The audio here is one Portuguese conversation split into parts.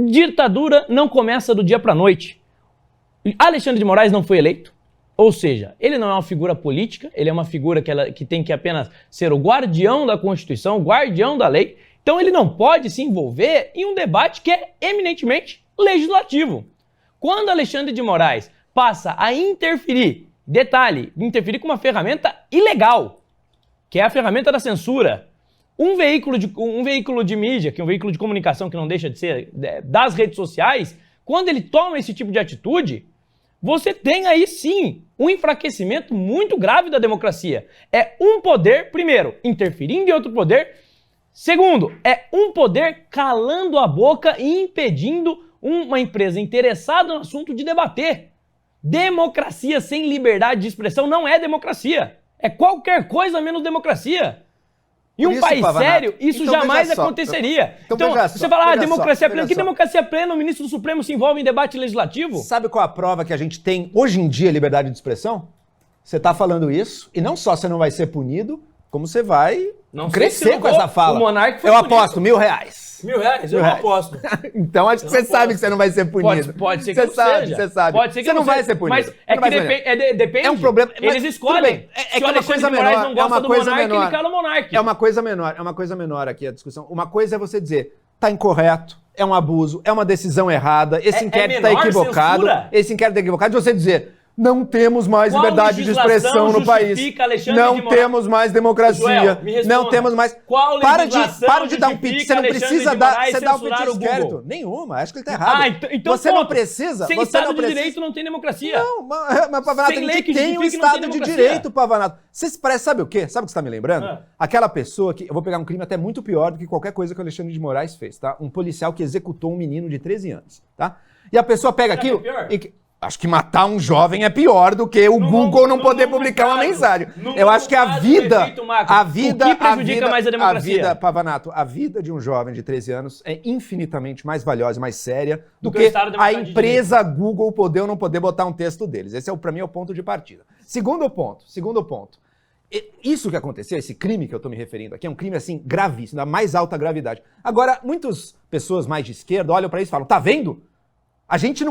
Ditadura não começa do dia para a noite. Alexandre de Moraes não foi eleito, ou seja, ele não é uma figura política, ele é uma figura que tem que apenas ser o guardião da Constituição, o guardião da lei, então ele não pode se envolver em um debate que é eminentemente legislativo. Quando Alexandre de Moraes passa a interferir, detalhe, interferir com uma ferramenta ilegal, que é a ferramenta da censura, um veículo de mídia, que é um veículo de comunicação que não deixa de ser das redes sociais, quando ele toma esse tipo de atitude, você tem aí sim um enfraquecimento muito grave da democracia. É um poder, primeiro, interferindo em outro poder. Segundo, é um poder calando a boca e impedindo uma empresa interessada no assunto de debater. Democracia sem liberdade de expressão não é democracia. É qualquer coisa menos democracia. Em um país sério, isso então, jamais aconteceria. Então você fala, democracia plena. Que democracia plena? O ministro do Supremo se envolve em debate legislativo? Sabe qual a prova que a gente tem hoje em dia liberdade de expressão? Você está falando isso, e não só você não vai ser punido, como você vai crescer com essa fala. O Monark foi Eu aposto R$1.000. R$1.000? Eu não aposto. Então acho que você sabe que você não vai ser punido. Pode ser que não seja. Você sabe. Pode ser que você não vai ser punido. Mas é que depende. É um problema. Eles escolhem. É uma coisa menor. Não gosta do Monark, ele cala o Monark. É uma coisa menor aqui a discussão. Uma coisa é você dizer, tá incorreto, é um abuso, é uma decisão errada, esse inquérito tá equivocado. Esse inquérito tá equivocado. De você dizer, não temos mais liberdade de expressão no país. Não temos mais democracia. Não temos mais. Para de dar um piti. Você não precisa dar um piti de inquérito. Nenhuma. Acho que ele tá errado. Então você não precisa. Sem Estado de Direito não tem democracia. Não, mas Pavanato, a gente tem um Estado de Direito, Pavanato. Sabe o quê? Sabe o que você tá me lembrando? Aquela pessoa que. Eu vou pegar um crime até muito pior do que qualquer coisa que o Alexandre de Moraes fez, tá? Um policial que executou um menino de 13 anos, tá? E a pessoa pega aquilo. Acho que matar um jovem é pior do que o Google não poder publicar uma mensagem. Eu acho que a vida, Pavanato, a vida de um jovem de 13 anos é infinitamente mais valiosa e mais séria do que a empresa Google poder ou não poder botar um texto deles. Esse para mim é o ponto de partida. Segundo ponto. Isso que aconteceu, esse crime que eu tô me referindo aqui, é um crime assim gravíssimo, da mais alta gravidade. Agora, muitas pessoas mais de esquerda olham para isso e falam, tá vendo? A gente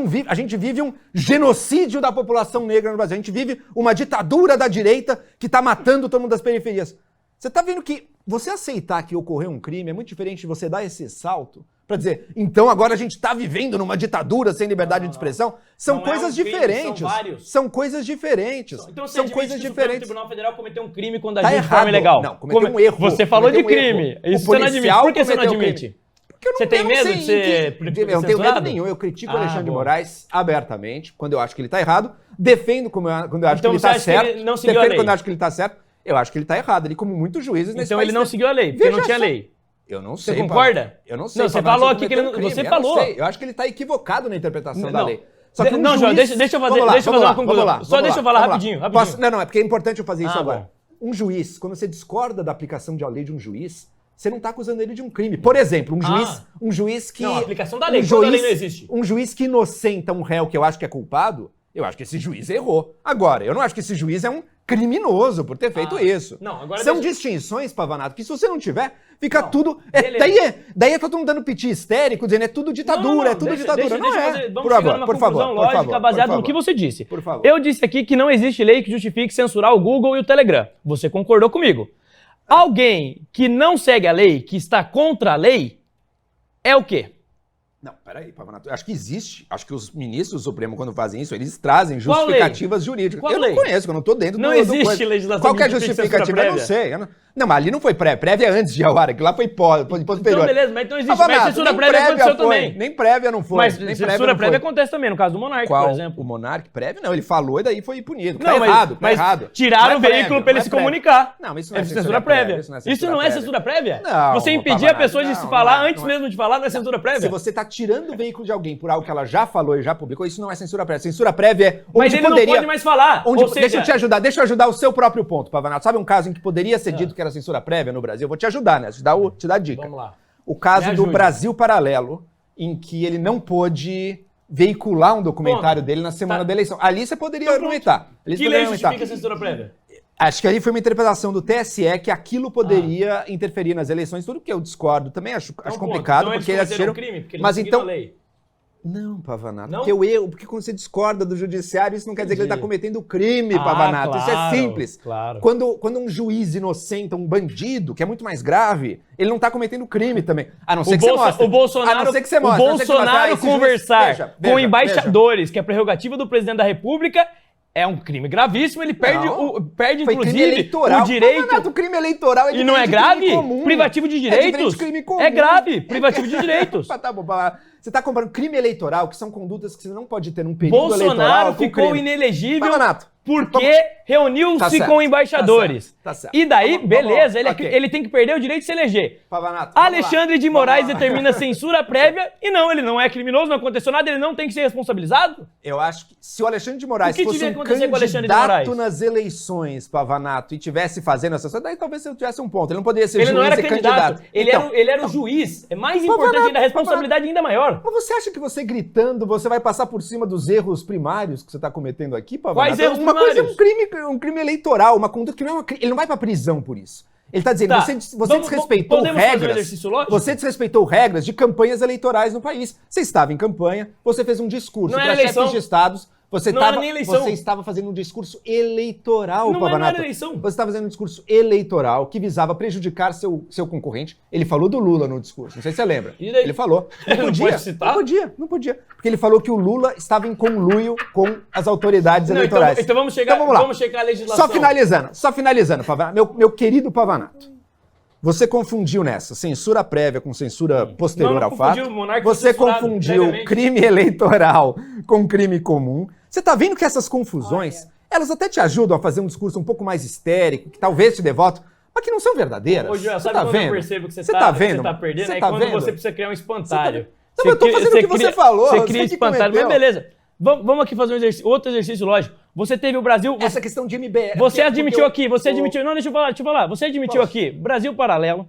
vive um genocídio da população negra no Brasil. A gente vive uma ditadura da direita que está matando todo mundo das periferias. Você está vendo que você aceitar que ocorreu um crime é muito diferente de você dar esse salto para dizer, então agora a gente está vivendo numa ditadura sem liberdade de expressão. São coisas diferentes. São coisas diferentes. Então você admite que o Tribunal Federal cometeu um crime quando agiu de forma ilegal? Não, cometeu um erro. Você falou de crime. Isso você não admite. Por que você não admite? Você tem medo de ser Eu não tenho medo nenhum. Eu critico o Alexandre de Moraes abertamente, quando eu acho que ele está errado. Defendo quando eu acho que ele está certo. Defendo quando eu acho que ele está certo. Eu acho que ele está errado. Ele, como muitos juízes nesse país... Então ele não seguiu a lei, porque não tinha lei. Eu não sei. Você concorda? Eu não sei. Não, você falou aqui que ele não... Você falou. Eu acho que ele está equivocado na interpretação da lei. Só que não, João, deixa eu fazer uma conclusão. Só deixa eu falar rapidinho. Não, é porque é importante eu fazer isso agora. Um juiz, quando você discorda da aplicação de uma lei de um juiz... Você não está acusando ele de um crime. Por exemplo, um juiz que... Não, a aplicação da lei, quando a lei não existe. Um juiz que inocenta um réu que eu acho que é culpado, eu acho que esse juiz errou. Agora, eu não acho que esse juiz é um criminoso por ter feito isso. Não, agora são distinções, Pavanato, que se você não tiver, fica tudo... Daí tá todo mundo dando piti histérico, dizendo é tudo ditadura, ditadura. Não é. Vamos chegar numa conclusão lógica baseada no que você disse. Por favor. Eu disse aqui que não existe lei que justifique censurar o Google e o Telegram. Você concordou comigo. Alguém que não segue a lei, que está contra a lei, é o quê? Não, peraí, Pavanato. Acho que existe. Acho que os ministros do Supremo, quando fazem isso, eles trazem justificativas jurídicas. Qual eu lei? Não conheço, eu não estou dentro não existe legislação. Qual que é a justificativa? Eu não sei. Não, mas ali não foi prévia antes de Awara, que lá foi posterior. Então, beleza, mas então existe. Mas censura prévia aconteceu também. Nem prévia não foi. Mas censura prévia acontece também, no caso do Monark, por exemplo. O Monark prévio? Não, ele falou e daí foi punido. Tá errado, tá errado. Tiraram o veículo para ele se comunicar. Não, mas isso não é censura prévia. Isso não é censura prévia? Não. Você impedir a pessoa de se falar antes mesmo de falar não é censura prévia? Se você está tirando o veículo de alguém por algo que ela já falou e já publicou, isso não é censura prévia. Censura prévia é onde mas ele não pode mais falar. Deixa eu te ajudar. Deixa eu ajudar o seu próprio ponto, Pavanato. Sabe um caso em que poderia ser dito que era censura prévia no Brasil? Eu vou te ajudar, né? Te dar a dica. Vamos lá. O caso do Brasil Paralelo, em que ele não pôde veicular um documentário dele na semana da eleição. Ali você poderia argumentar. Que lei justifica a censura prévia? Acho que ali foi uma interpretação do TSE que aquilo poderia interferir nas eleições, tudo que eu discordo também, acho complicado, então porque eles assistiram... crime, porque mas então, Não, Pavanato. Não? Porque quando você discorda do judiciário, isso não quer dizer que ele está cometendo crime, Pavanato. Claro, isso é simples. Claro. Quando um juiz inocenta um bandido, que é muito mais grave, ele não está cometendo crime também. A não ser que você mostre. O Bolsonaro conversar com embaixadores, que é prerrogativa do presidente da República, é um crime gravíssimo, ele perde inclusive o direito. Pavanato, o crime eleitoral é e não é grave? Privativo de direitos? Crime comum. É grave, privativo de direitos. Tá bom, você está comparando crime eleitoral, que são condutas que você não pode ter num período eleitoral. Bolsonaro ficou inelegível porque reuniu-se com embaixadores. Tá certo. E daí, beleza, ele tem que perder o direito de se eleger. Pavanato, Alexandre de Moraes determina censura prévia e não, ele não é criminoso, não aconteceu nada, ele não tem que ser responsabilizado? Eu acho que se o Alexandre de Moraes fosse um candidato nas eleições, Pavanato, e tivesse fazendo essa coisa, daí talvez eu tivesse um ponto. Ele não poderia ser juiz e candidato. Ele não era candidato. Ele era o juiz. É mais importante ainda, a responsabilidade ainda maior. Mas você acha que você gritando, você vai passar por cima dos erros primários que você está cometendo aqui, Pavanato? Quais erros primários? Coisa é um crime eleitoral, uma conduta que não é uma crime. Ele não vai pra prisão por isso. Ele tá dizendo, você desrespeitou regras. Você desrespeitou regras de campanhas eleitorais no país. Você estava em campanha, você fez um discurso para chefes de estados. Você estava fazendo um discurso eleitoral, Pavanato. Não era eleição. Você estava fazendo um discurso eleitoral que visava prejudicar seu concorrente. Ele falou do Lula no discurso, não sei se você lembra. Ele falou. Não podia. Porque ele falou que o Lula estava em conluio com as autoridades eleitorais. Então vamos chegar a legislação. Só finalizando, Pavanato. Meu querido Pavanato. Você confundiu nessa censura prévia com censura posterior ao fato. Você confundiu crime eleitoral com crime comum. Você tá vendo que essas confusões, elas até te ajudam a fazer um discurso um pouco mais histérico, que talvez te dê voto, mas que não são verdadeiras. Ô, Joel, sabe quando eu percebo que você tá perdendo? É quando você precisa criar um espantalho. Eu tô fazendo o que você falou. Você cria espantalho, mas beleza. Vamos aqui fazer outro exercício lógico. Você teve o Brasil... Essa questão de MBL... Você admitiu aqui, Não, deixa eu falar. Você admitiu aqui, Brasil Paralelo,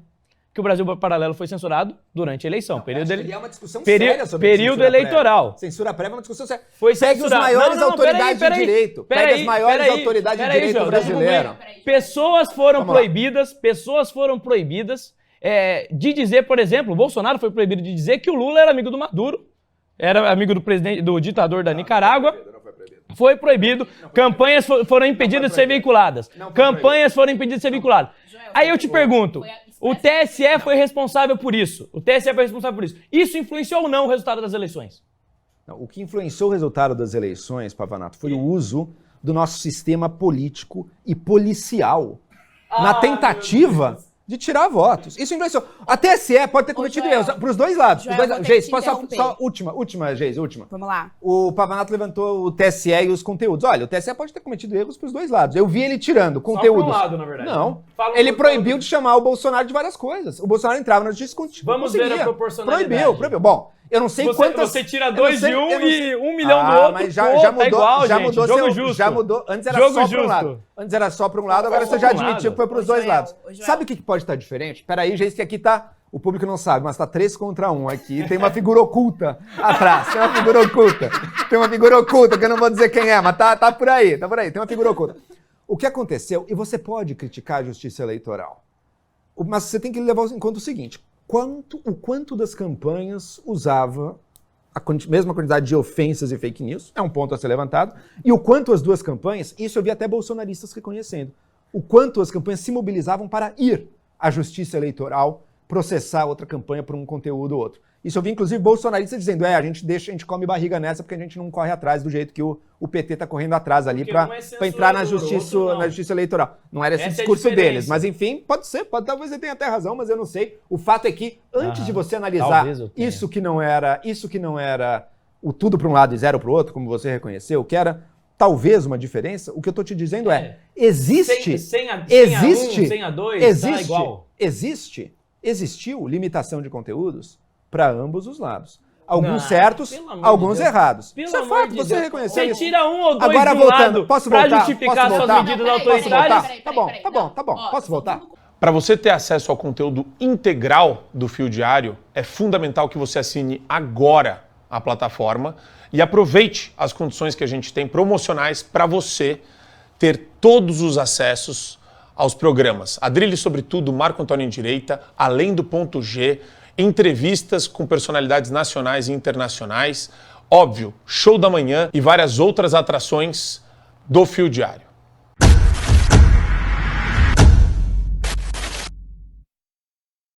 que o Brasil Paralelo foi censurado durante a eleição. É uma discussão séria sobre período eleitoral. Censura prévia é uma discussão séria. Pegue os maiores autoridades de direito. Pega as maiores autoridades de direito brasileiro. Pessoas foram proibidas de dizer, por exemplo, o Bolsonaro foi proibido de dizer que o Lula era amigo do Maduro, era amigo do ditador da Nicarágua. Foi proibido. Campanhas foram impedidas de ser veiculadas. Aí eu te pergunto, o TSE foi responsável por isso. Isso influenciou ou não o resultado das eleições? Não, o que influenciou o resultado das eleições, Pavanato, foi o uso do nosso sistema político e policial na tentativa de tirar votos. Isso influenciou. A TSE pode ter cometido erros para os dois lados. Geis, última, Geis. Vamos lá. O Pavanato levantou o TSE e os conteúdos. Olha, o TSE pode ter cometido erros para os dois lados. Eu vi ele tirando conteúdos. Só para um lado, na verdade. Não. Ele proibiu de chamar o Bolsonaro de várias coisas. O Bolsonaro entrava na justiça e Vamos ver a proporcionalidade. Proibiu. Bom, eu não sei quantas... Você tira 2 de um e 1 milhão do outro. Mas já mudou, é igual, jogo justo. Já mudou. Antes era só para um lado. Agora você já admitiu que foi para os dois lados. Sabe o que pode estar diferente? Peraí, gente, que aqui tá... O público não sabe, mas tá 3 contra 1 aqui. Tem uma figura oculta atrás. Tem uma figura oculta que eu não vou dizer quem é, mas tá por aí. Tem uma figura oculta. O que aconteceu, e você pode criticar a justiça eleitoral, mas você tem que levar em conta o seguinte: o quanto das campanhas usava a mesma quantidade de ofensas e fake news, é um ponto a ser levantado, e o quanto as duas campanhas, isso eu vi até bolsonaristas reconhecendo, o quanto as campanhas se mobilizavam para ir à justiça eleitoral processar outra campanha por um conteúdo ou outro. Isso eu vi, inclusive, bolsonaristas dizendo, a gente come barriga nessa porque a gente não corre atrás do jeito que o PT está correndo atrás ali para entrar na justiça eleitoral. Não era esse discurso deles, mas enfim, talvez ele tenha até razão, mas eu não sei. O fato é que, antes de você analisar isso que não era o tudo para um lado e zero para o outro, como você reconheceu, que era talvez uma diferença, o que eu estou te dizendo existiu limitação de conteúdos para ambos os lados. Alguns certos, alguns errados. Isso é fato, você reconheceu isso. Você tira um ou dois agora, do voltando, lado para justificar suas medidas autoritárias. Tá bom. Posso voltar? Para você ter acesso ao conteúdo integral do Fio Diário, é fundamental que você assine agora a plataforma e aproveite as condições que a gente tem promocionais para você ter todos os acessos aos programas Adrilles sobre Tudo, Marco Antônio em Direita, Além do Ponto G entrevistas com personalidades nacionais e internacionais, óbvio, show da manhã e várias outras atrações do Fio Diário.